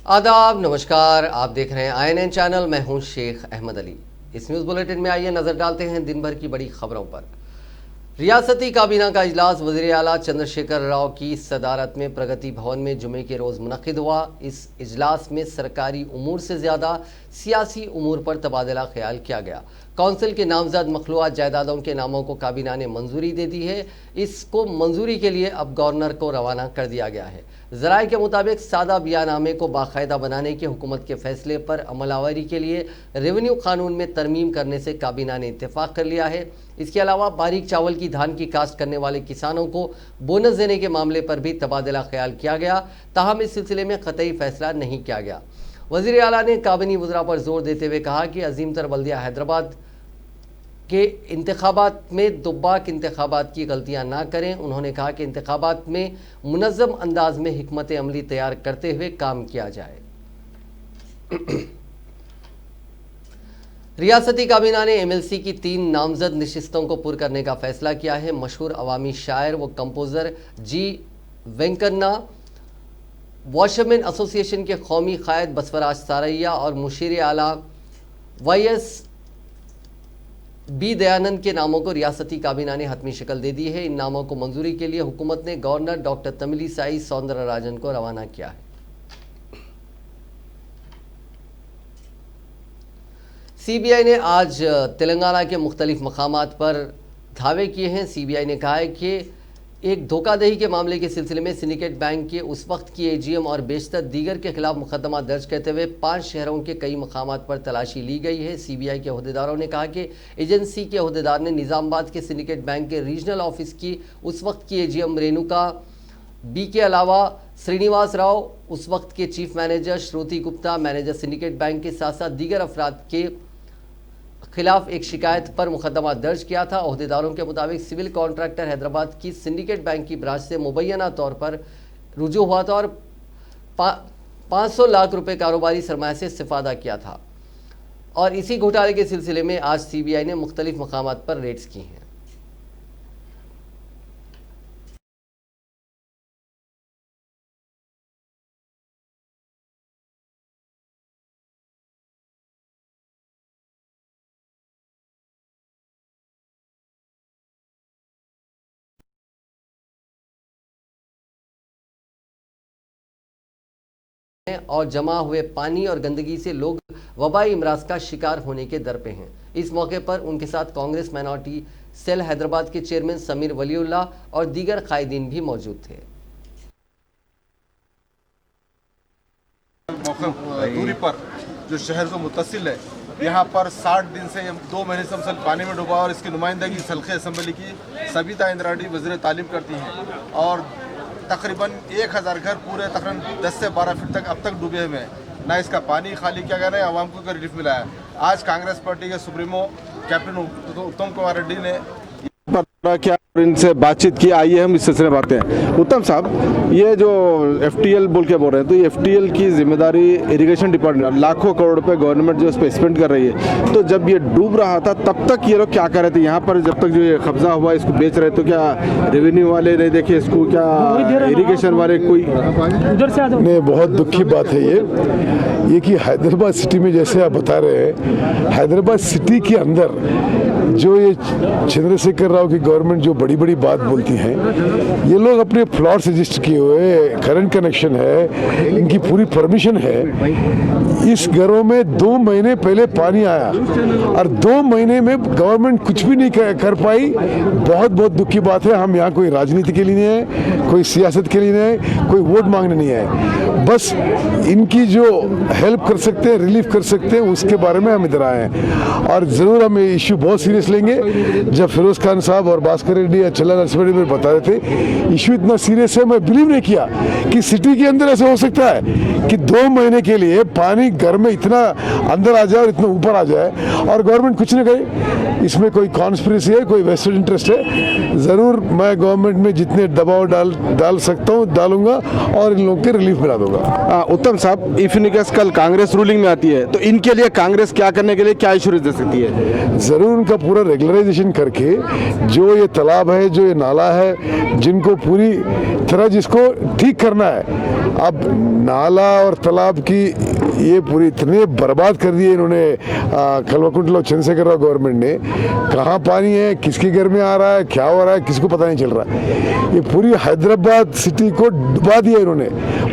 आदाब, नमस्कार। आप देख रहे हैं INN चैनल। मैं हूं शेख अहमद अली। इस न्यूज़ बुलेटिन में आइए नज़र डालते हैं दिन भर की बड़ी खबरों पर। रियासती काबीना का इजलास वज़ीर आला चंद्रशेखर राव की सदारत में प्रगति भवन में जुमे के रोज़ मुनक़िद हुआ। इस इजलास में सरकारी उमूर से ज़्यादा सियासी उमूर पर तबादला ख्याल किया गया। कौंसिल के नामजद मखलूआत जायदादों के नामों को काबीना ने मंजूरी दे दी है। इसको मंजूरी के लिए अब गवर्नर को रवाना कर दिया गया है। ज़राए के मुताबिक सादा बयानामे को बाकायदा बनाने के हुकूमत के फैसले पर अमलावरी के लिए रेवेन्यू कानून में तरमीम करने से काबीना ने इत्तेफाक कर लिया है। इसके अलावा बारीक चावल की धान की काश्त करने वाले किसानों को बोनस देने के मामले पर भी तबादला ख्याल किया गया, ताहम इस सिलसिले में क़तई फैसला नहीं किया गया। वज़ीर आला ने काबीनी वज़रा पर जोर देते हुए कहा कि अजीमतर बल्दिया हैदराबाद के इंतखाबात में दुब्बाक इंतखाबात की गलतियां ना करें। उन्होंने कहा कि इंतखाबात में मुनज़्ज़म अंदाज में हिकमत अमली तैयार करते हुए काम किया जाए। रियासती काबीना ने MLC की 3 नामजद नशिस्तों को पुर करने का फैसला किया है। मशहूर अवामी शायर व composer G. Venkanna, washerman association के कौमी क़ायद बसवराज सारैया और मुशीर आला YS B. दयानंद के नामों को रियासती काबीना ने हतमी शक्ल दे दी है। इन नामों को मंजूरी के लिए हुकूमत ने गवर्नर डॉक्टर तमिलिसाई सौंदरराजन को रवाना किया है। CBI ने आज तेलंगाना के मुख्तलिफ मकामात पर धावे किए हैं। CBI ने कहा है कि एक धोखाधड़ी के मामले के सिलसिले में सिंडिकेट बैंक के उस वक्त की AGM और बेशतर दीगर के खिलाफ मुकदमा दर्ज करते हुए 5 शहरों के कई मकामात पर तलाशी ली गई है। CBI के अहदेदारों ने कहा कि एजेंसी के अहदेदार ने निज़ामाबाद के सिंडिकेट बैंक के रीजनल ऑफिस की उस वक्त की AGM रेणुका B के अलावा श्रीनिवास राव, उस वक्त के चीफ मैनेजर श्रुति गुप्ता, मैनेजर सिंडिकेट बैंक के साथ साथ दीगर अफराद के खिलाफ एक शिकायत पर मुकदमा दर्ज किया था। अहदेदारों के मुताबिक सिविल कॉन्ट्रैक्टर हैदराबाद की सिंडिकेट बैंक की ब्रांच से मुबैना तौर पर रुजू हुआ था और 500 लाख रुपए कारोबारी सरमाया से इस्तिफादा किया था और इसी घोटाले के सिलसिले में आज CBI ने मुख्तलिफ मकामात पर रेड्स की हैं। और जमा हुए पानी और गंदगी से लोग वबाई इमराज का शिकार होने के दर पे हैं। इस मौके पर उनके साथ कांग्रेस माइनॉरिटी सेल हैदराबाद के चेयरमैन समीर वलीउल्लाह और दीगर कायदीन भी मौजूद थे। दूरी पर जो शहर को मुत्तसिल है, यहाँ पर 60 दिन से 2 महीने से हम पानी में डूबा और इसकी नुमाइंदगी सल्खे असम्बली की सबिता इंद्राणी वज़ीर तालीम करती हैं और तकरीबन 1000 घर पूरे तकरीबन 10 से 12 फीट तक अब तक डूबे हुए हैं। ना इसका पानी खाली किया गया, ना आवाम को रिलीफ मिला है। आज कांग्रेस पार्टी के सुप्रीमो कैप्टन उत्तम कुमार रेड्डी ने क्या इनसे बातचीत की। आइए हम इस सिलसिले में बातें हैं। उत्तम साहब, ये जो FTL बोल के बोल रहे हैं, तो ये FTL की जिम्मेदारी इरिगेशन डिपार्टमेंट, लाखों करोड़ रुपए गवर्नमेंट जो उस पर स्पेंड कर रही है, तो जब ये डूब रहा था तब तक ये लोग क्या कर रहे थे यहाँ पर? जब तक जो ये कब्जा हुआ इसको बेच रहे, तो क्या रेवेन्यू वाले नहीं देखे इसको? क्या इरिगेशन वाले कोई उधर से? नहीं, बहुत दुख की बात है ये कि हैदराबाद सिटी में, जैसे आप बता रहे हैं, हैदराबाद सिटी के अंदर जो ये चंद्रशेखर राव की गवर्नमेंट जो बड़ी बड़ी बात बोलती हैं, ये लोग अपने प्लॉट्स रजिस्टर किए हुए, करंट कनेक्शन है, इनकी पूरी परमिशन है। इस घरों में 2 महीने पहले पानी आया और 2 महीने में गवर्नमेंट कुछ भी नहीं कर पाई। बहुत बहुत दुख की बात है। हम यहाँ कोई राजनीति के लिए नहीं है, कोई सियासत के लिए नहीं है, कोई वोट मांगने नहीं है। बस इनकी जो हेल्प कर सकते हैं, रिलीफ कर सकते हैं, उसके बारे में हम इधर आए हैं और ज़रूर हम ये इशू बहुत सीरियस लेंगे। जब फिरोज खान साहब और भास्कर रेड्डी या चल्ला नरसिम्हा रेड्डी बता रहे थे, इशू इतना सीरियस है, मैं बिलीव नहीं किया कि सिटी के अंदर ऐसा हो सकता है कि 2 महीने के लिए पानी घर में इतना अंदर आ जाए और इतना ऊपर आ जाए और गवर्नमेंट कुछ नहीं करे। इसमें कोई कॉन्स्पिरेसी है, कोई वेस्टेड इंटरेस्ट है। ज़रूर मैं गवर्नमेंट में जितने दबाव डाल सकता हूँ डालूंगा और इन लोगों के रिलीफ मिला दूंगा। उत्तम साहब, इफ इन केस कल कांग्रेस रूलिंग में आती है तो इनके लिए कांग्रेस क्या करने के लिए क्या इश्योरेंस दे सकती है? ज़रूर उनका पूरा रेगुलराइजेशन करके जो ये तालाब तालाब है, जो ये नाला है, जिनको पूरी तरह जिसको ठीक करना है। अब नाला और तालाब की ये पूरी इतने बर्बाद कर दिए इन्होंने कल्वाकुंटला चंद्रशेखर राव गवर्नमेंट ने। कहाँ पानी है, किसके घर में आ रहा है, क्या हो रहा है, किसको पता नहीं चल रहा है। ये पूरी हैदराबाद सिटी को डुबा दिया इन्होंने,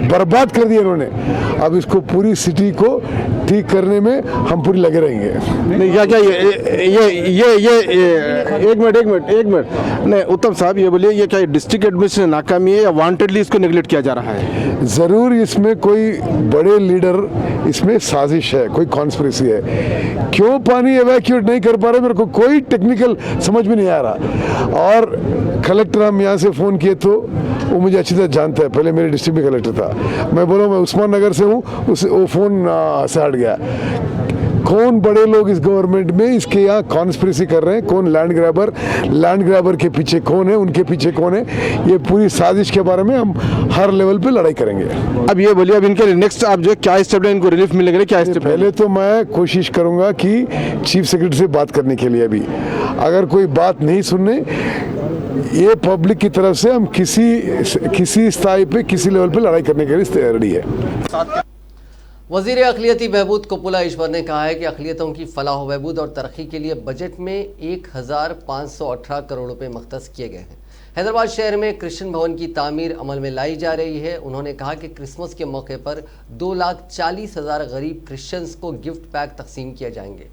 बर्बाद कर दिया इन्होंने। अब इसको पूरी सिटी को ठीक करने में हम पूरी लगे रहेंगे। नहीं क्या क्या ये एक मिनट नहीं उत्तम साहब, ये बोलिए, ये क्या डिस्ट्रिक्ट एडमिनिस्ट्रेशन नाकामी है या वांटेडली इसको नेग्लेक्ट किया जा रहा है? जरूर इसमें कोई बड़े लीडर, इसमें साजिश है, कोई कॉन्स्पिरेसी है। क्यों पानी एवैक्यूएट नहीं कर पा रहे, मेरे को कोई टेक्निकल समझ में नहीं आ रहा। और कलेक्टर हम यहाँ से फ़ोन किए तो वो मुझे अच्छी तरह जानता है, पहले मेरे डिस्ट्रिक्ट में कलेक्टर था। मैं बोला मैं उस्मान नगर से हूँ, वो फ़ोन से हट गया। कौन बड़े लोग इस गवर्नमेंट में इसके यहाँ कॉन्स्पिरेसी कर रहे हैं, कौन लैंड ग्रैबर के पीछे कौन है, उनके पीछे कौन है, ये पूरी साजिश के बारे में हम हर लेवल पे लड़ाई करेंगे। अब ये बोलिए, अब इनके नेक्स्ट आप जो क्या स्टेप है, इनको रिलीफ मिलेगा, क्या स्टेप? पहले तो मैं कोशिश करूंगा कि चीफ सेक्रेटरी से बात करने के लिए, अभी अगर कोई बात नहीं सुनने, ये पब्लिक की तरफ से हम किसी स्थाई पे, किसी लेवल पे लड़ाई करने के लिए रेडी है। वजीर अक़लियती बहबूद कुपुला ईश्वर ने कहा है कि अक़लियतों की फलाह बहबूद और तरक्की के लिए बजट में 1518 करोड़ रुपए मख्तस किए गए हैं। हैदराबाद शहर में क्रिश्चियन भवन की तामीर अमल में लाई जा रही है। उन्होंने कहा कि क्रिसमस के मौके पर 2,40,000 गरीब क्रिश्चियंस को गिफ्ट पैक तकसीम किए जाएंगे।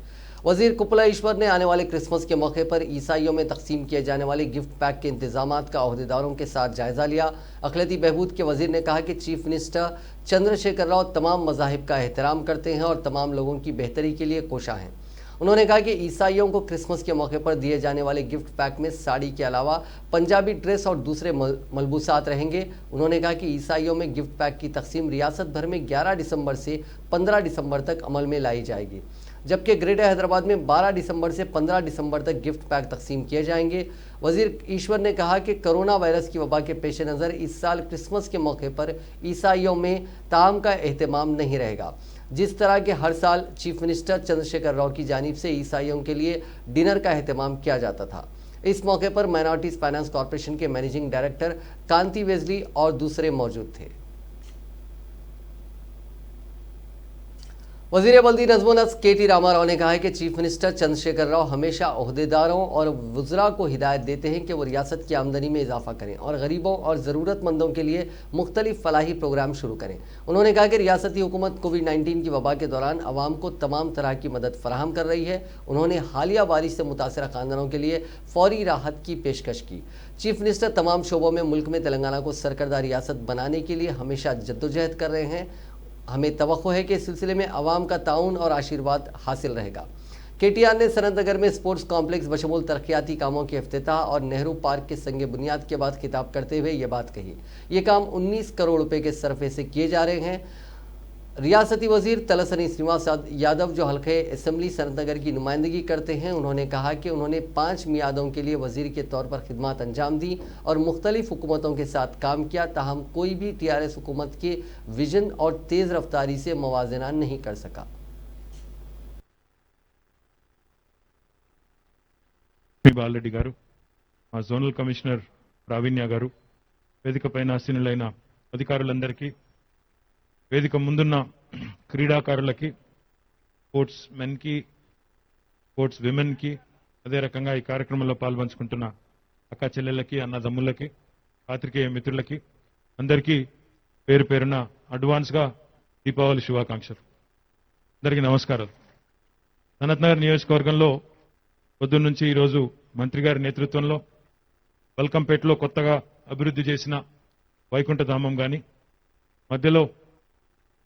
वजीर कुपुला ईश्वर ने आने वाले क्रिसमस के मौके पर ईसाइयों में तकसीम किए जाने वाले गिफ्ट पैक के इंतजामात का अहदेदारों के साथ जायजा लिया। अक़लियती बहबूद के वजीर ने कहा कि चीफ मिनिस्टर चंद्रशेखर राव तमाम मज़ाहिब का एहतराम करते हैं और तमाम लोगों की बेहतरी के लिए कोशा हैं। उन्होंने कहा कि ईसाइयों को क्रिसमस के मौके पर दिए जाने वाले गिफ्ट पैक में साड़ी के अलावा पंजाबी ड्रेस और दूसरे मलबूसात रहेंगे। उन्होंने कहा कि ईसाइयों में गिफ्ट पैक की तकसीम रियासत भर में 11 दिसंबर से 15 दिसंबर तक अमल में लाई जाएगी, जबकि ग्रेटर हैदराबाद में 12 दिसंबर से 15 दिसंबर तक गिफ्ट पैक तकसीम किए जाएंगे। वजीर ईश्वर ने कहा कि कोरोना वायरस की वबा के पेश नज़र इस साल क्रिसमस के मौके पर ईसाइयों में ताम का एहतमाम नहीं रहेगा। जिस तरह के हर साल चीफ मिनिस्टर चंद्रशेखर राव की जानिब से ईसाइयों के लिए डिनर का एहतमाम किया जाता था। इस मौके पर माइनॉरिटीज़ फाइनेंस कॉरपोरेशन के मैनेजिंग डायरेक्टर कांति वेजली और दूसरे मौजूद थे। वज़ीर बल्दी नज़्म-ओ-नस्क के.टी. रामाराव ने कहा है कि चीफ मिनिस्टर चंद्रशेखर राव हमेशा ओहदेदारों और वज़रा को हिदायत देते हैं कि वो रियासत की आमदनी में इजाफा करें और गरीबों और ज़रूरतमंदों के लिए मुख्तलिफ फलाही प्रोग्राम शुरू करें। उन्होंने कहा कि रियासती हुकूमत कोविड-19 की वबा के दौरान आवाम को तमाम तरह की मदद फराहम कर रही है। उन्होंने हालिया बारिश से मुतासरा ख़ानदानों के लिए फ़ौरी राहत की पेशकश की। चीफ मिनिस्टर तमाम शोबों में मुल्क में तेलंगाना को सरकर्दा रियासत बनाने के लिए हमेशा जद्दोजहद कर रहे हैं। हमें तवक्को है कि इस सिलसिले में अवाम का ताउन और आशीर्वाद हासिल रहेगा। केटीआर ने सनत नगर में स्पोर्ट्स कॉम्प्लेक्स बशमूल तरक्याती कामों के इफ्तिताह और नेहरू पार्क के संगे बुनियाद के बाद खिताब करते हुए ये बात कही। ये काम 19 करोड़ रुपए के सरफे से किए जा रहे हैं। रियासती वजीर तलसनी श्रीनिवास यादव जो हल्के असम्बली सनत नगर की नुमाइंदगी करते हैं, उन्होंने कहा कि उन्होंने 5 मियादों के लिए वजीर के तौर पर खिदमत अंजाम दी और मुख्तलिफ हुकूमतों के साथ काम किया, ताहम कोई भी TRS हुकूमत के विजन और तेज़ रफ्तारी से मवाजना नहीं कर सका। బాలరెడ్డి గారు, మా జోనల్ కమిషనర్ ప్రావీణ్య గారు, వేదికపైన ఆసీనులైన అధికారులందరికీ, వేదిక ముందున్న క్రీడాకారులకి, స్పోర్ట్స్ మెన్కి, స్పోర్ట్స్ విమెన్కి, అదే రకంగా ఈ కార్యక్రమంలో పాల్పంచుకుంటున్న అక్క చెల్లెళ్ళకి, అన్నదమ్ములకి, పాత్రికేయ మిత్రులకి అందరికీ పేరు పేరున అడ్వాన్స్గా దీపావళి శుభాకాంక్షలు. అందరికీ నమస్కారాలు. సనత్ నగర్ నియోజకవర్గంలో పొద్దున్న నుంచి ఈరోజు మంత్రి గారి నేతృత్వంలో బల్కంపేటలో కొత్తగా అభివృద్ధి చేసిన వైకుంఠధామం కానీ, మధ్యలో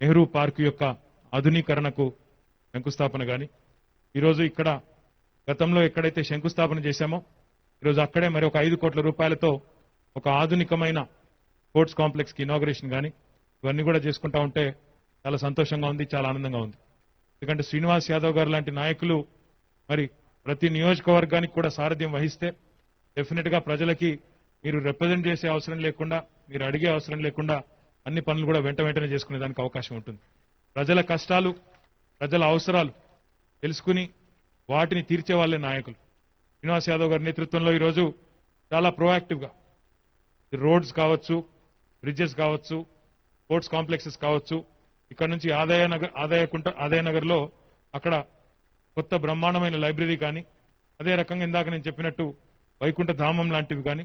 నెహ్రూ పార్క్ యొక్క ఆధునీకరణకు శంకుస్థాపన కానీ, ఈరోజు ఇక్కడ గతంలో ఎక్కడైతే శంకుస్థాపన చేశామో ఈరోజు అక్కడే మరి ఒక 5 కోట్ల రూపాయలతో ఒక ఆధునికమైన స్పోర్ట్స్ కాంప్లెక్స్కి ఇనాగరేషన్ కానీ ఇవన్నీ కూడా చేసుకుంటా ఉంటే చాలా సంతోషంగా ఉంది, చాలా ఆనందంగా ఉంది. ఎందుకంటే శ్రీనివాస్ యాదవ్ గారు లాంటి నాయకులు మరి ప్రతి నియోజకవర్గానికి కూడా సారథ్యం వహిస్తే డెఫినెట్ గా ప్రజలకి మీరు రిప్రజెంట్ చేసే అవసరం లేకుండా, మీరు అడిగే అవసరం లేకుండా అన్ని పనులు కూడా వెంటనే చేసుకునేదానికి అవకాశం ఉంటుంది. ప్రజల కష్టాలు, ప్రజల అవసరాలు తెలుసుకుని వాటిని తీర్చే వాళ్ళే నాయకులు. శ్రీనివాస్ యాదవ్ గారి నేతృత్వంలో ఈరోజు చాలా ప్రోయాక్టివ్గా రోడ్స్ కావచ్చు, బ్రిడ్జెస్ కావచ్చు, స్పోర్ట్స్ కాంప్లెక్సెస్ కావచ్చు, ఇక్కడ నుంచి ఆదాయ నగర్లో అక్కడ కొత్త బ్రహ్మాండమైన లైబ్రరీ కానీ, అదే రకంగా ఇందాక నేను చెప్పినట్టు వైకుంఠ ధామం లాంటివి కానీ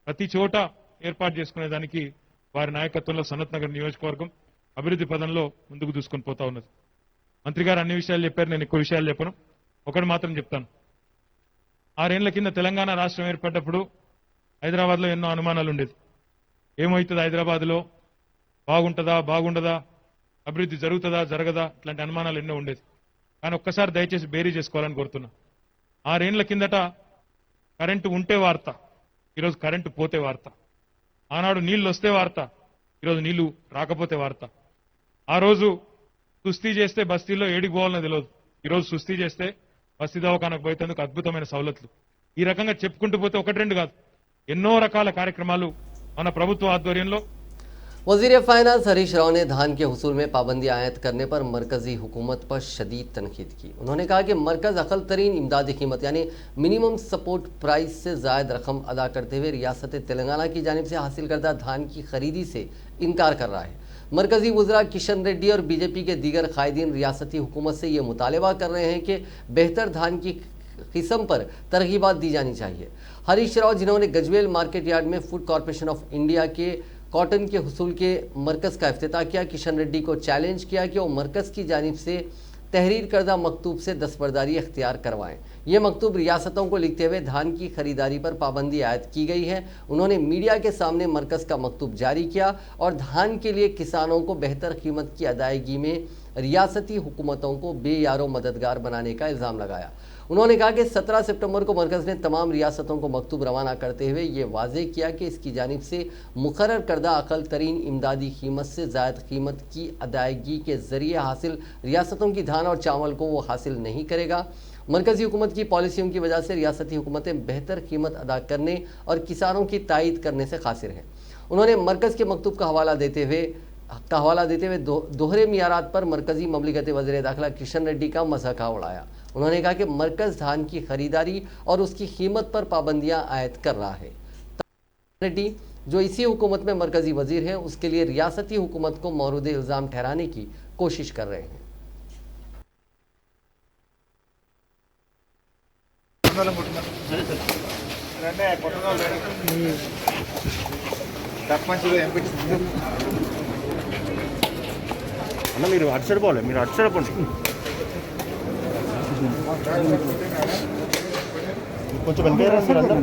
ప్రతి చోట ఏర్పాటు చేసుకునేదానికి వారి నాయకత్వంలో సనత్ నగర్ నియోజకవర్గం అభివృద్ధి పదంలో ముందుకు దూసుకొని పోతా ఉన్నది. మంత్రి గారు అన్ని విషయాలు చెప్పారు, నేను ఎక్కువ విషయాలు చెప్పను. ఒకటి మాత్రం చెప్తాను. 6 ఏళ్ల కింద తెలంగాణ రాష్ట్రం ఏర్పడ్డప్పుడు హైదరాబాద్లో ఎన్నో అనుమానాలు ఉండేది. ఏమవుతుంది హైదరాబాద్లో, బాగుంటుందా బాగుండదా, అభివృద్ధి జరుగుతుందా జరగదా, ఇట్లాంటి అనుమానాలు ఎన్నో ఉండేది. కానీ ఒక్కసారి దయచేసి బేరీ చేసుకోవాలని కోరుతున్నా. 6 ఏళ్ల కిందట కరెంటు ఉంటే వార్త, ఈరోజు కరెంటు పోతే వార్త. ఆనాడు నీళ్లు వస్తే వార్త, ఈరోజు నీళ్లు రాకపోతే వార్త. ఆ రోజు సుస్థి చేస్తే బస్తీలో ఏడికి పోవాలనో తెలియదు, ఈరోజు సుస్థి చేస్తే బస్తీ దవాఖానకు పోయేందుకు అద్భుతమైన సౌలతులు. ఈ రకంగా చెప్పుకుంటూ పోతే 1-2 కాదు, ఎన్నో రకాల కార్యక్రమాలు మన ప్రభుత్వ ఆధ్వర్యంలో. वजीर फाइनेंस हरीश राव ने धान के हुसूल में पाबंदी आयत करने पर मरकजी हुकूमत पर शदीद तनकीद की। उन्होंने कहा कि मरकज अकल तरीन इमदादी कीमत यानी मिनिमम सपोर्ट प्राइस से ज़ायद रकम अदा करते हुए रियासत तेलंगाना की जानिब से हासिल करदा धान की खरीदी से इनकार कर रहा है। मरकजी वज़रा किशन रेड्डी और बीजेपी के दीगर कायदीन रियासती हुकूमत से ये मुतालबा कर रहे हैं कि बेहतर धान की किस्म पर तरगीबात दी जानी चाहिए। हरीश राव, जिन्होंने गजवेल मार्केट यार्ड में फूड कॉरपोरेशन ऑफ इंडिया के कॉटन के हुसूल के मरकज़ का इफ्तिताह किया, किशन रेड्डी को चैलेंज किया कि वो मरकज़ की जानिब से तहरीर करदा मकतूब से दस्तबरदारी अख्तियार करवाएं। ये मकतूब रियासतों को लिखते हुए धान की खरीदारी पर पाबंदी आयद की गई है। उन्होंने मीडिया के सामने मरकज़ का मकतूब जारी किया और धान के लिए किसानों को बेहतर कीमत की अदायगी में रियासती हुकूमतों को बेयारो मददगार बनाने का इल्ज़ाम लगाया। उन्होंने कहा कि 17 सितंबर को मरकज़ ने तमाम रियासतों को मकतूब रवाना करते हुए ये वाज़ेह किया कि इसकी जानिब से मुकर्रर करदा अक़ल तरीन इमदादी कीमत से ज़ायद कीमत की अदायगी के ज़रिए हासिल रियासतों की धान और चावल को वो हासिल नहीं करेगा। मरकज़ी हुकूमत की पॉलिसियों की वजह से रियासती हुकूमतें बेहतर कीमत अदा करने और किसानों की तायद करने से कासिर हैं। उन्होंने मरकज़ के मकतूब का हवाला देते हुए दोहरे मियारात पर मरकज़ी ममलिकत वज़ीर दाखिला किशन रेड्डी का मज़ाक़ा उड़ाया। उन्होंने कहा कि मरकज़ धान की खरीदारी और उसकी कीमत पर पाबंदियां आयद कर रहा है। रेड्डी, जो इसी हुकूमत में मरकज़ी वज़ीर हैं, उसके लिए रियासती हुकूमत को मौरूद इल्ज़ाम ठहराने की कोशिश कर रहे हैं। అన్న మీరు అటు సైడ్ పోవాలి, మీరు అటు సైడ్ పోండి. కొంచెం వెనకాల మీరు అందరూ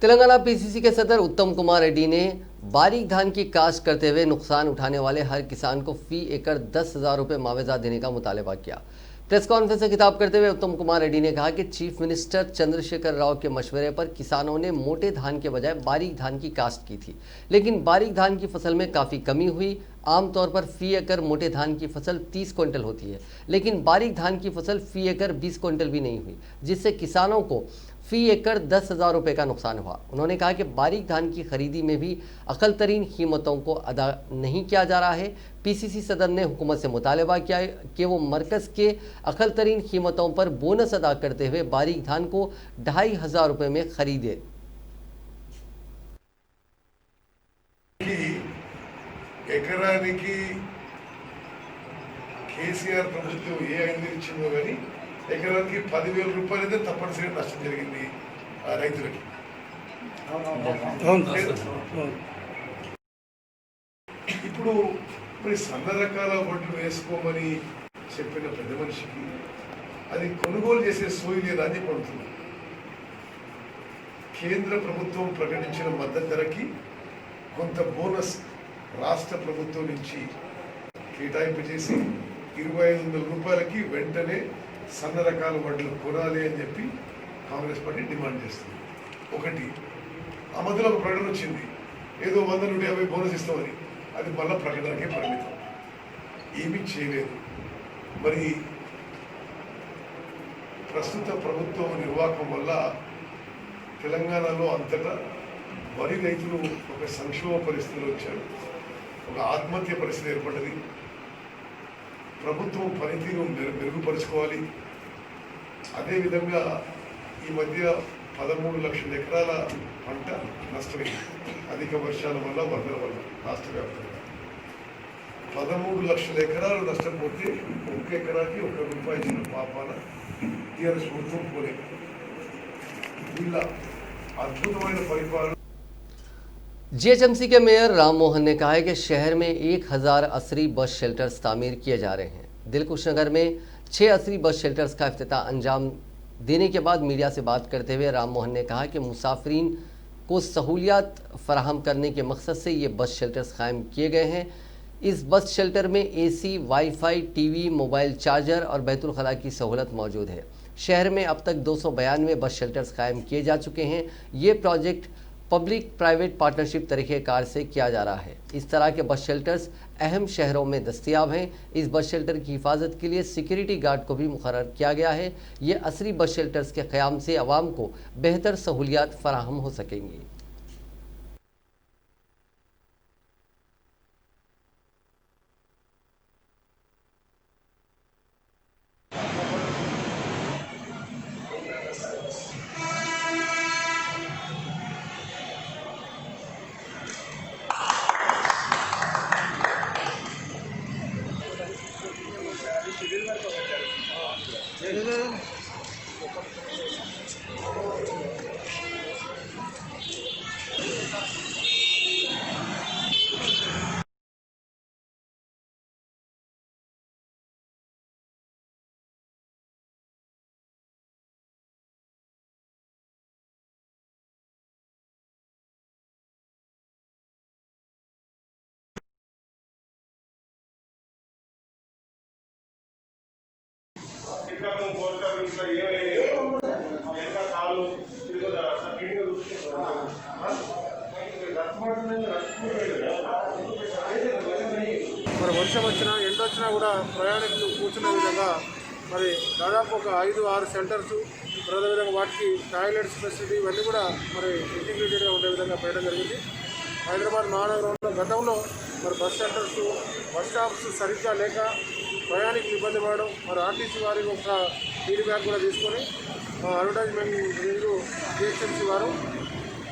तेलंगाना पीसीसी के सदर उत्तम कुमार रेड्डी ने बारीक धान की काश्त करते हुए नुकसान उठाने वाले हर किसान को फी एकड़ 10,000 रुपये मुआवजा देने का मुतालबा किया। प्रेस कॉन्फ्रेंस से खिताब करते हुए उत्तम कुमार रेड्डी ने कहा कि चीफ मिनिस्टर चंद्रशेखर राव के मशवरे पर किसानों ने मोटे धान के बजाय बारीक धान की काश्त की थी, लेकिन बारीक धान की फसल में काफ़ी कमी हुई। आमतौर पर फी एकड़ मोटे धान की फसल 30 क्विंटल होती है, लेकिन बारीक धान की फसल फी एकड़ 20 क्विंटल भी नहीं हुई, जिससे किसानों को फी एकड़ 10,000 रुपये का नुकसान हुआ। उन्होंने कहा कि बारीक धान की खरीदी में भी अक़ल तरीन कीमतों को अदा नहीं किया जा रहा है। पीसीसी सदर ने हुकूमत से मुतालबा किया कि वो मरकज़ के अक़ल तरीन कीमतों पर बोनस अदा करते हुए बारीक धान को 2,500 रुपये में खरीदे। ఎకరానికి కేసీఆర్ ప్రభుత్వం ఏ ఐదు ఇచ్చిందో కానీ ఎకరానికి 10,000 రూపాయలు అయితే తప్పనిసరిగా నష్టం జరిగింది ఆ రైతులకి. ఇప్పుడు మరి సన్న రకాల వడ్లు వేసుకోమని చెప్పిన పెద్ద మనిషికి అది కొనుగోలు చేసే సోయి లేదా అని పడుతుంది. కేంద్ర ప్రభుత్వం ప్రకటించిన మద్దతు ధరకి కొంత బోనస్ రాష్ట్ర ప్రభుత్వం నుంచి కేటాయింపు చేసి 2500 రూపాయలకి వెంటనే సన్న రకాల వడ్లు కొనాలి అని చెప్పి కాంగ్రెస్ పార్టీ డిమాండ్ చేస్తుంది. ఒకటి ఆ మధ్యలో ఒక ప్రకటన వచ్చింది, ఏదో 100-150 బోనస్ ఇస్తామని. అది మళ్ళీ ప్రకటనకే పరిమితం, ఏమీ చేయలేదు. మరి ప్రస్తుత ప్రభుత్వం నిర్వాహకం వల్ల తెలంగాణలో అంతటా వరి రైతులు ఒక సంక్షోభ పరిస్థితిలో వచ్చారు, ఒక ఆత్మహత్య పరిస్థితి ఏర్పడ్డది. ప్రభుత్వం పనితీరు మెరుగుపరుచుకోవాలి. అదేవిధంగా ఈ మధ్య 13 లక్షల ఎకరాల పంట నష్టమైంది అధిక వర్షాల వల్ల, వరదల వల్ల రాష్ట్ర వ్యాప్తంగా. 13 లక్షల ఎకరాలు నష్టపోతే ఒక్క ఎకరాకి ₹1 ఇచ్చిన పాపాన టీఆర్ఎస్ ప్రభుత్వం పోలేదు. వీళ్ళ అద్భుతమైన పరిపాలన. जीएचएमसी के मेयर राम मोहन ने कहा है कि शहर में 1000 असरी बस शेल्टर्स तामीर किए जा रहे हैं। दिलकुश नगर में 6 असरी बस शेल्टर्स का इफ्तिताह अंजाम देने के बाद मीडिया से बात करते हुए राम मोहन ने कहा कि मुसाफिरीन को सहूलियात फराहम करने के मकसद से ये बस शेल्टर्स कायम किए गए हैं। इस बस शेल्टर में AC, wifi, TV, mobile charger और बैतुल खला की सहूलत मौजूद है। शहर में अब तक 292 बस शेल्टर्स कायम किए जा चुके हैं। ये प्रोजेक्ट पब्लिक प्राइवेट पार्टनरशिप तरीक़ेकार से किया जा रहा है। इस तरह के बस शेल्टर्स अहम शहरों में दस्तयाब हैं। इस बस शेल्टर की हिफाजत के लिए सिक्योरिटी गार्ड को भी मुकर्रर किया गया है। ये असरी बस शेल्टर्स के क़याम से अवाम को बेहतर सहूलियात फराहम हो सकेंगी। మరి వర్షం వచ్చినా ఎండ వచ్చినా కూడా ప్రయాణికులు కూర్చునే విధంగా మరి దాదాపు ఒక 5-6 సెంటర్స్, అదేవిధంగా వాటికి టాయిలెట్స్ ఫెసిలిటీ ఇవన్నీ కూడా మరి ఇంటిగ్రేటెడ్గా ఉండే విధంగా పెట్టడం జరిగింది. హైదరాబాద్ మహానగరంలో గతంలో మరి బస్ సెంటర్స్, బస్ స్టాప్స్ సరిగ్గా లేక ప్రయాణికులు ఇబ్బంది పడడం, మరి ఆర్టీసీ వారి ఒక ఫీడ్బ్యాక్ కూడా తీసుకొని అడ్వర్టైజ్మెంట్ రివ్యూ జిహెచ్ఎంసీ వారు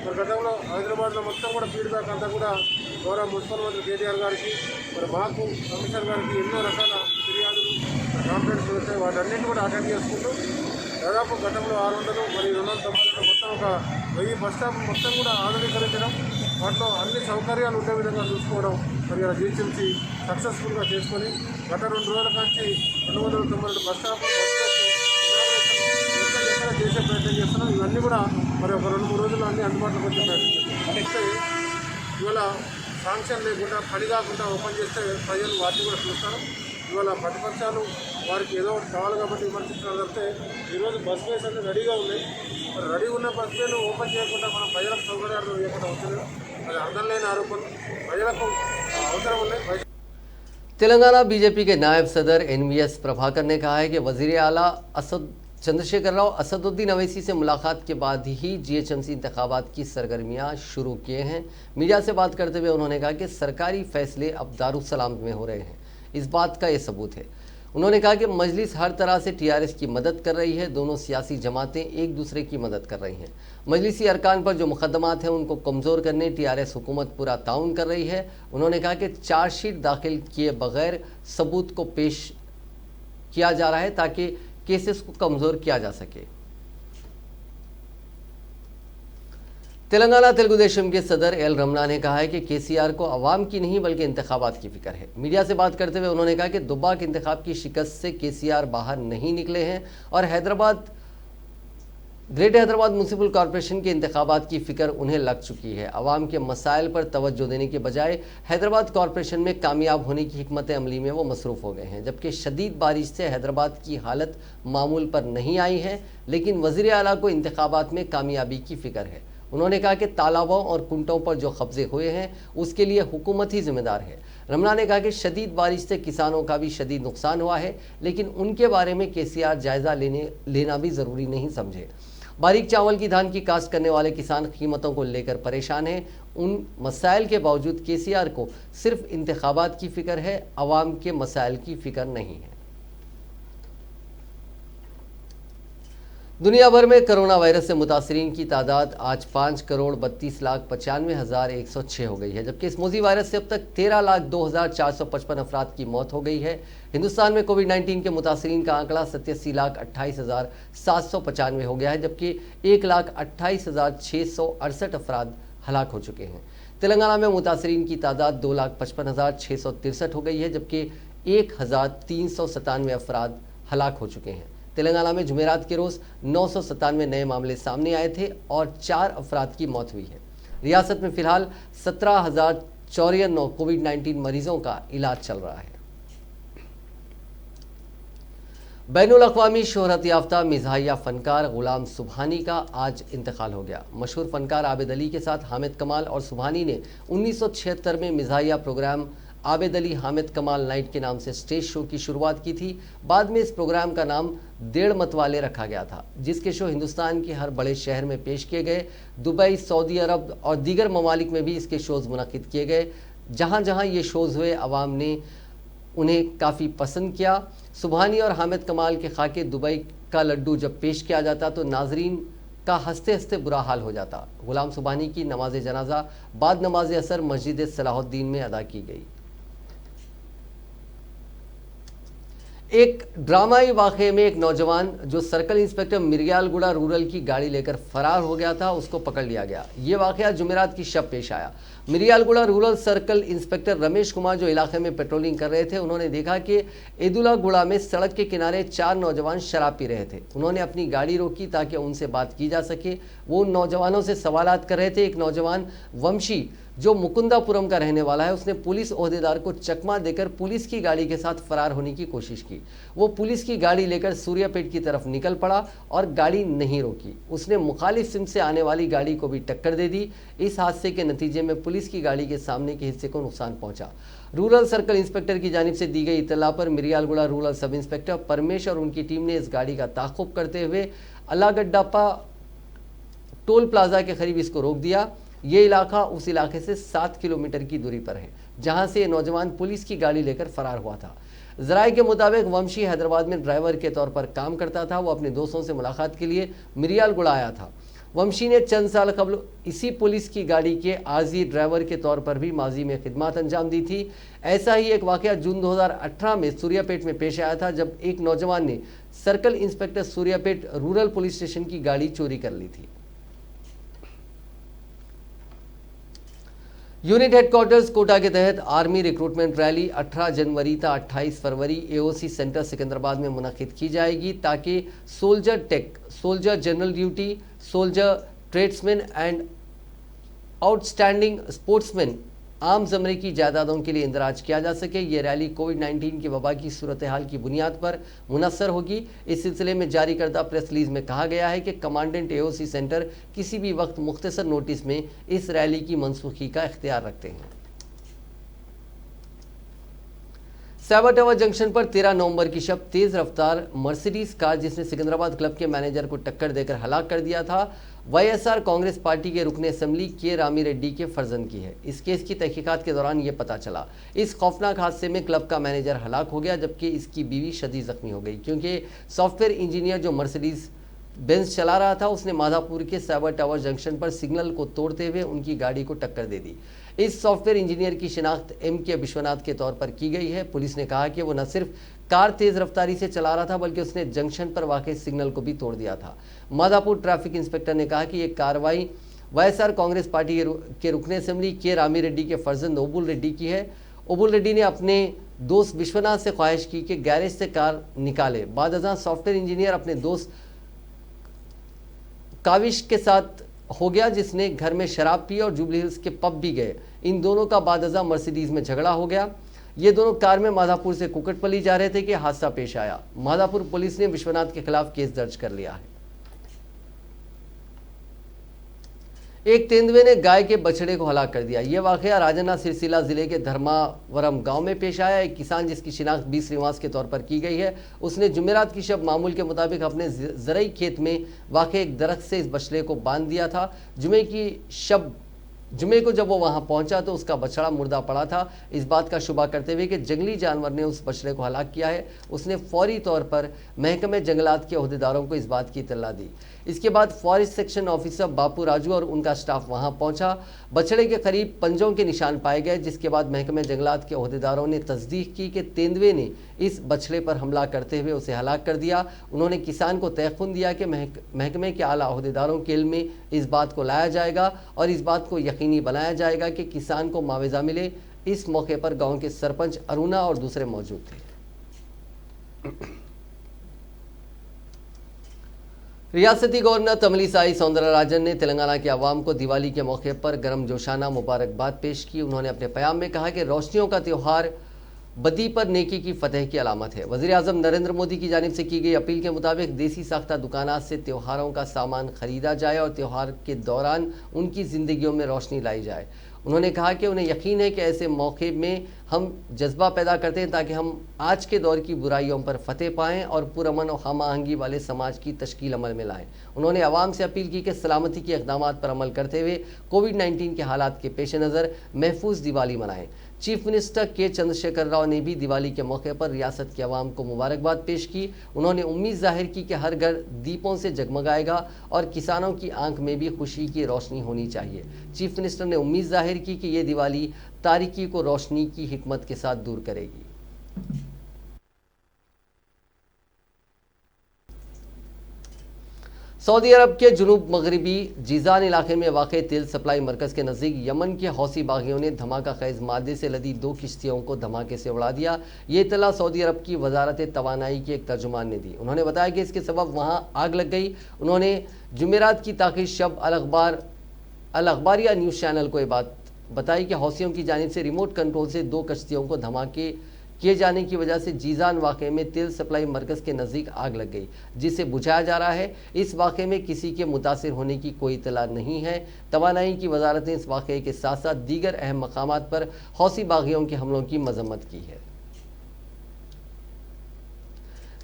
మరి గతంలో హైదరాబాద్లో మొత్తం కూడా ఫీడ్బ్యాక్ అంతా కూడా గౌరవ మున్సిపల్ మంత్రి కేటీఆర్ గారికి, మరి మాకు కమిషనర్ గారికి ఎన్నో రకాల ఫిర్యాదులు, కాంప్లైంట్స్ వస్తాయి. వాటన్నింటినీ కూడా అటెండ్ చేసుకుంటూ దాదాపు గతంలో 600 మరి 290 మొత్తం ఒక 1000 బస్ స్టాప్ మొత్తం కూడా ఆధునీకరించడం, వాటిలో అన్ని సౌకర్యాలు ఉండే విధంగా చూసుకోవడం మరి జిహెచ్ఎంసీ సక్సెస్ఫుల్గా చేసుకొని గత 2 రోజుల నుంచి 292 బస్ స్టాప్ ఎక్కడ చేసే ప్రయత్నం చేస్తున్నాం. ఇవన్నీ కూడా మరి ఒక 2-3 రోజుల్లో అన్ని అందుబాటులోకి వచ్చే ప్రయత్నం చేస్తున్నాం. అంటే ఇవాళ శాంక్షన్ లేకుండా పని కాకుండా ఓపెన్ చేస్తే ప్రజలు వాటిని కూడా చూస్తారు. ఇవాళ ప్రతిపక్షాలు వారికి ఏదో ఒకటి కావాలి కాబట్టి విమర్శించడం తప్పితే ఈరోజు బస్ వేస్ అన్నీ రెడీగా ఉన్నాయి. మరి రెడీ ఉన్న బస్ వేలు ఓపెన్ చేయకుండా మనం ప్రజలకు సౌకర్యాలు ఇవ్వకుండా అవుతుంది. అది అర్థం లేని ఆరోపణలు, ప్రజలకు అవసరం ఉన్నాయి. तेलंगाना बीजेपी के नायब सदर NVS प्रभाकर ने कहा है कि वज़ीर आला चंद्रशेखर राव असदुद्दीन अवैसी से मुलाकात के बाद ही GHMC इंतखाबात की सरगर्मियां शुरू किए हैं। मीडिया से बात करते हुए उन्होंने कहा कि सरकारी फैसले अब दारुसलाम में हो रहे हैं। इस बात का ये सबूत है। उन्होंने कहा कि मजलिस हर तरह से TRS की मदद कर रही है। दोनों सियासी जमातें एक दूसरे की मदद कर रही हैं। मजलिसी अरकान पर जो मुकदमात हैं उनको कमज़ोर करने TRS हुकूमत पूरा ताउन कर रही है। उन्होंने कहा कि चार्जशीट दाखिल किए बगैर सबूत को पेश किया जा रहा है ताकि केसेस को कमज़ोर किया जा सके। तेलंगाना तेलुगु देशम के सदर एल रमना ने कहा है कि KCR को अवाम की नहीं बल्कि इंतखाबात की फिक्र है। मीडिया से बात करते हुए उन्होंने कहा कि दुब्बाक इंतखाब की शिकस्त से KCR बाहर नहीं निकले हैं और Hyderabad greater Hyderabad municipal corporation के इंतखाबात की फिक्र उन्हें लग चुकी है। अवाम के मसाइल पर तवज्जो देने के बजाय हैदराबाद कॉरपोरेशन में कामयाब होने की हिकमत अमली में वो मसरूफ़ हो गए हैं। जबकि शदीद बारिश से हैदराबाद की हालत मामूल पर नहीं आई है, लेकिन वज़ीर आला को इंतखाबात में कामयाबी की फिक्र है। उन्होंने कहा कि तालाबों और कुंटों पर जो कब्जे हुए हैं उसके लिए हुकूमत ही जिम्मेदार है। रमना ने कहा कि शदीद बारिश से किसानों का भी शदीद नुकसान हुआ है, लेकिन उनके बारे में KCR जायज़ा लेना भी ज़रूरी नहीं समझे। बारीक चावल की धान की काश्त करने वाले किसान कीमतों को लेकर परेशान हैं। उन मसाइल के बावजूद KCR को सिर्फ इंतखाबात की फ़िक्र है, अवाम के मसाइल की फ़िक्र नहीं है। दुनिया भर में कोरोना वायरस से मुतासरीन की तादाद आज 5,32,95,106 हो गई है, जबकि इस मोजी वायरस से अब तक 13,02,455 अफराद की मौत हो गई है। हिंदुस्तान में कोविड-19 के मुतासरीन का आंकड़ा 87,28,795 हो गया है, जबकि 1,28,668 अफराद हलाक हो चुके हैं। तेलंगाना में मुतासरीन की तादाद 2,55,663 हो गई है, जबकि 1,397 अफराद हलाक हो चुके हैं। तेलंगाना में जुमेरात के रोज़ 997 नए मामले सामने आए थे और 4 अफराद की मौत हुई है। रियासत में फ़िलहाल 17,094 कोविड-19 मरीजों का इलाज चल रहा है। बैनुल अक़वामी शोहरत याफ्ता मिज़ाहिया फ़नकार ग़ुलाम सुबहानी का आज इंतकाल हो गया। मशहूर फ़नकार आबिद अली के साथ हामिद कमाल और सुबहानी ने 1976 में मिज़ाहिया प्रोग्राम आबिद अली हामिद कमाल नाइट के नाम से स्टेज शो की शुरुआत की थी। बाद में इस प्रोग्राम का नाम डेढ़ मतवाले रखा गया था, जिसके शो हिंदुस्तान के हर बड़े शहर में पेश किए गए। दुबई, सऊदी अरब और दीगर ममालिक में भी इसके शोज़ मुनक़िद किए गए। जहाँ जहाँ ये शोज़ हुए अवाम ने उन्हें काफ़ी पसंद किया। सुबहानी और हामिद कमाल के खाके दुबई का लड्डू जब पेश किया जाता तो नाजरीन का हंसते हंसते बुरा हाल हो जाता। ग़ुलाम सुबहानी की नमाज जनाजा बाद नमाज असर मस्जिद सलाहुद्दीन में अदा की गई। एक ड्रामाई वाक़े में एक नौजवान जो सर्कल इंस्पेक्टर मिर्यालगुड़ा रूरल की गाड़ी लेकर फरार हो गया था, उसको पकड़ लिया गया। ये वाक़या जुमेरात की शब पेश आया। Miryalaguda rural circle inspector Ramesh Kumar जो इलाके में पेट्रोलिंग कर रहे थे, उन्होंने देखा कि ईदुल्लागुड़ा में सड़क के किनारे 4 नौजवान शराब पी रहे थे। उन्होंने अपनी गाड़ी रोकी ताकि उनसे बात की जा सके। वो उन नौजवानों से सवालात कर रहे थे। एक नौजवान वंशी जो मुकुंदापुरम का रहने वाला है, उसने पुलिस ओहदेदार को चकमा देकर पुलिस की गाड़ी के साथ फरार होने की कोशिश की। वो पुलिस की गाड़ी लेकर सूर्यापेट की तरफ निकल पड़ा और गाड़ी नहीं रोकी। उसने मुखालिफ सिम से आने वाली गाड़ी को भी टक्कर दे दी। इस हादसे के नतीजे में पुलिस की गाड़ी के सामने के हिस्से को नुकसान पहुंचा। रूरल सर्कल इंस्पेक्टर की जानिब से दी गई इत्तला पर मिर्यालगुड़ा रूरल सब इंस्पेक्टर परमेश और उनकी टीम ने इस गाड़ी का ताक़ुब करते हुए अलागड्डापा टोल प्लाजा के करीब इसको रोक दिया। ये इलाका उस इलाके से 7 किलोमीटर की दूरी पर है जहां से ये नौजवान पुलिस की गाड़ी लेकर फरार हुआ था। ज़राए के मुताबिक वंशी हैदराबाद में ड्राइवर के तौर पर काम करता था। वो अपने दोस्तों से मुलाकात के लिए मिर्यालगुड़ा आया था। वंशी ने चंद साल कबल इसी पुलिस की गाड़ी के आर्जी ड्राइवर के तौर पर भी माजी में खिदमत अंजाम दी थी। ऐसा ही एक वाक़या जून 2018 में सूर्यापेट में पेश आया था, जब एक नौजवान ने circle inspector Suryapet rural police station की गाड़ी चोरी कर ली थी। यूनिट हेडक्वार्टर्स कोटा के तहत आर्मी रिक्रूटमेंट रैली 18 जनवरी तक 28 फरवरी AOC सेंटर सिकंदराबाद में मुनक़िद की जाएगी, ताकि soldier tech, soldier general duty, soldier tradesman and outstanding sportsman आम ज़मरे की जायदादों के लिए इंदराज किया जा सके। ये रैली कोविड-19 की वबा की सूरत हाल की बुनियाद पर मुनस्सर होगी। इस सिलसिले में जारी करदा प्रेस रिलीज में कहा गया है कि कमांडेंट AOC सेंटर किसी भी वक्त मुख्तसर नोटिस में इस रैली की मनसूखी का इख्तियार रखते हैं। साइबर टावर जंक्शन पर 13 नवंबर की शब तेज़ रफ्तार मर्सिडीज कार जिसने सिकंदराबाद क्लब के मैनेजर को टक्कर देकर हलाक कर दिया था, YSR कांग्रेस पार्टी के रुकने असेंबली के रामी रेड्डी के फर्जंद की है। इस केस की तहकीकात के दौरान ये पता चला। इस खौफनाक हादसे में क्लब का मैनेजर हलाक हो गया, जबकि इसकी बीवी शदीद जख्मी हो गई, क्योंकि सॉफ्टवेयर इंजीनियर जो मर्सिडीज बेंज चला रहा था उसने माधापुर के साइबर टावर जंक्शन पर सिग्नल को तोड़ते हुए उनकी गाड़ी को टक्कर दे दी। इस सॉफ्टवेयर इंजीनियर की शिनाख्त MK विश्वनाथ के तौर पर की गई है। पुलिस ने कहा कि वो न सिर्फ कार तेज रफ्तारी से चला रहा था, बल्कि उसने जंक्शन पर वाक़ई सिग्नल को भी तोड़ दिया था। माधापुर ट्रैफिक इंस्पेक्टर ने कहा कि ये कार्रवाई YSR कांग्रेस पार्टी के रुकने असेंबली के रामी रेड्डी के फर्जंद ओबुल रेड्डी की है। ओबुल रेड्डी ने अपने दोस्त विश्वनाथ से ख्वाहिश की कि गैरेज से कार निकाले। बाद अज़ां सॉफ्टवेयर इंजीनियर अपने दोस्त काविश के साथ हो गया, जिसने घर में शराब पी और जुबली हिल्स के पब भी गए। इन दोनों का बादअज़ा मर्सिडीज में झगड़ा हो गया। ये दोनों कार में माधापुर से कुकटपल्ली जा रहे थे कि हादसा पेश आया। माधापुर पुलिस ने विश्वनाथ के खिलाफ केस दर्ज कर लिया है। एक तेंदुए ने गाय के बछड़े को हलाक कर दिया। यह वाकया राजन्ना सिरसिला जिले के धर्मावरम गांव में पेश आया। एक किसान जिसकी शिनाख्त बी श्रीनिवास के तौर पर की गई है, उसने जुमेरात की शब मामूल के मुताबिक अपने ज़रई खेत में वाक़े एक दरख्त से इस बछड़े को बांध दिया था। जुमे को जब वो वहां पहुंचा तो उसका बछड़ा मुर्दा पड़ा था। इस बात का शुबा करते हुए कि जंगली जानवर ने उस बछड़े को हलाक किया है, उसने फौरी तौर पर महकमे जंगलात के अहदेदारों को इस बात की इत्तला दी। इसके बाद फॉरेस्ट सेक्शन ऑफिसर बापू राजू और उनका स्टाफ वहां पहुंचा। बछड़े के करीब पंजों के निशान पाए गए, जिसके बाद महकमे जंगलात के अहदेदारों ने तस्दीक की कि तेंदुए ने इस बछड़े पर हमला करते हुए उसे हलाक कर दिया। उन्होंने किसान को तयक़ुन दिया कि महकमे के आला अहदेदारों के इल्म में इस बात को लाया जाएगा और इस बात को यकीनी बनाया जाएगा कि किसान को मुआवजा मिले। इस मौके पर गांव के सरपंच अरुणा और दूसरे मौजूद थे। रियासती गवर्नर तमिलिसाई सौंदरराजन ने तेलंगाना के अवाम को दिवाली के मौके पर गर्मजोशाना मुबारकबाद पेश की। उन्होंने अपने प्याम में कहा कि रोशनियों का त्यौहार बदी पर नेकी की फतह की अलामत है। वज़ीर आज़म नरेंद्र मोदी की जानिब से की गई अपील के मुताबिक देसी साख्ता दुकानात से त्योहारों का सामान खरीदा जाए और त्यौहार के दौरान उनकी ज़िंदगियों में रोशनी लाई जाए। उन्होंने कहा कि उन्हें यकीन है कि ऐसे मौके में हम जज्बा पैदा करते हैं ताकि हम आज के दौर की बुराइयों पर फतेह पाएँ और पुरअमन और हम आहंगी वाले समाज की तश्कील अमल में लाएँ। उन्होंने आवाम से अपील की कि सलामती के इक़दामात पर अमल करते हुए कोविड-19 के हालात के पेश नज़र महफूज दिवाली मनाएँ। चीफ मिनिस्टर के चंद्रशेखर राव ने भी दिवाली के मौके पर रियासत के अवाम को मुबारकबाद पेश की। उन्होंने उम्मीद जाहिर की कि हर घर दीपों से जगमगाएगा और किसानों की आंख में भी खुशी की रोशनी होनी चाहिए। चीफ मिनिस्टर ने उम्मीद जाहिर की कि ये दिवाली तारीकी को रोशनी की हिकमत के साथ दूर करेगी। सऊदी अरब के जुनूब मगरबी जीजान इलाके में वाक़े तेल सप्लाई मरकज़ के नज़दीक यमन के हौसी बागियों ने धमाका खैज़ मादे से लदी 2 किश्तियों को धमाके से उड़ा दिया। ये इत्तला सऊदी अरब की वजारत तवानाई के एक तर्जुमान ने दी। उन्होंने बताया कि इसके सबब वहाँ आग लग गई। उन्होंने जुमेरात की ताख़ीर शब अल अखबारिया न्यूज़ चैनल को ये बात बताई कि हौसियों की जानिब से रिमोट कंट्रोल से 2 कश्तियों को धमाके किए जाने की वजह से जीजान वाक़े में तेल सप्लाई मरकज़ के नज़दीक आग लग गई, जिसे बुझाया जा रहा है। इस वाक़े में किसी के मुतासिर होने की कोई इत्तला नहीं है। तवानाई की वजारत ने इस वाक़े के साथ साथ दीगर अहम मकामात पर हौसी बागियों के हमलों की मजम्मत की है।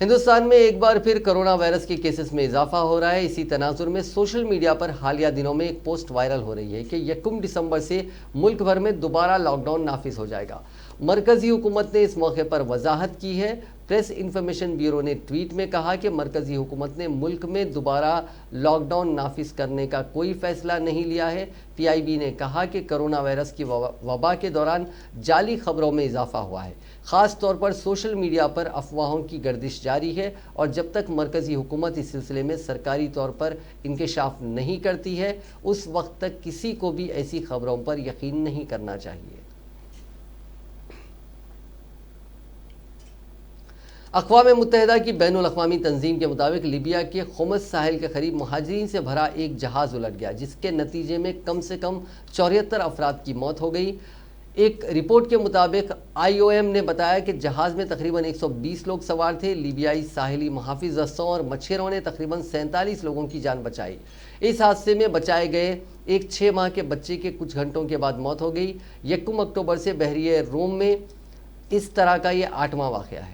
हिंदुस्तान में एक बार फिर कोरोना वायरस के केसेस में इजाफा हो रहा है। इसी तनाजुर में सोशल मीडिया पर हालिया दिनों में एक पोस्ट वायरल हो रही है कि 1 दिसंबर से मुल्क भर में दोबारा लॉकडाउन नाफिज हो जाएगा। मरकज़ी हुकूमत ने इस मौके पर वजाहत की है। प्रेस इंफॉर्मेशन ब्यूरो ने ट्वीट में कहा कि मरकज़ी हुकूमत ने मुल्क में दोबारा लॉकडाउन नाफिज करने का कोई फ़ैसला नहीं लिया है। PIB ने कहा कि कोरोना वायरस की वबा के दौरान जाली खबरों में इजाफा हुआ है। ख़ास तौर पर सोशल मीडिया पर अफवाहों की गर्दिश जारी है और जब तक मरकज़ी हुकूमत इस सिलसिले में सरकारी तौर पर इंकशाफ नहीं करती है, उस वक्त तक किसी को भी ऐसी खबरों पर यकीन नहीं करना चाहिए। अक़वाम मुत्तहिदा की बैनुल अक़वामी तंजीम के मुताबिक लीबिया के खुमस साहिल के करीब मुहाजिरीन से भरा एक जहाज़ उलट गया, जिसके नतीजे में कम से कम 74 अफराद की मौत हो गई। एक रिपोर्ट के मुताबिक IOM ने बताया कि जहाज़ में तकरीबन 120 लोग सवार थे। लीबियाई साहिली मुहाफ़िज़ दस्तों और मच्छरों ने तकरीबन 47 लोगों की जान बचाई। इस हादसे में बचाए गए एक 6 माह के बच्चे के कुछ घंटों के बाद मौत हो गई। 1 अक्टूबर से बहरिए रोम में इस तरह का ये 8वां वाक़या है।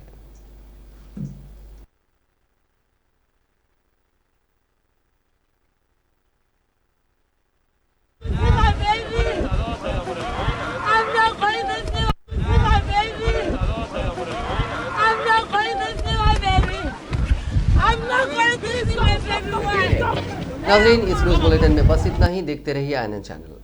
नाज़रीन, इस न्यूज़ बुलेटिन में बस इतना ही। देखते रहिए INN चैनल।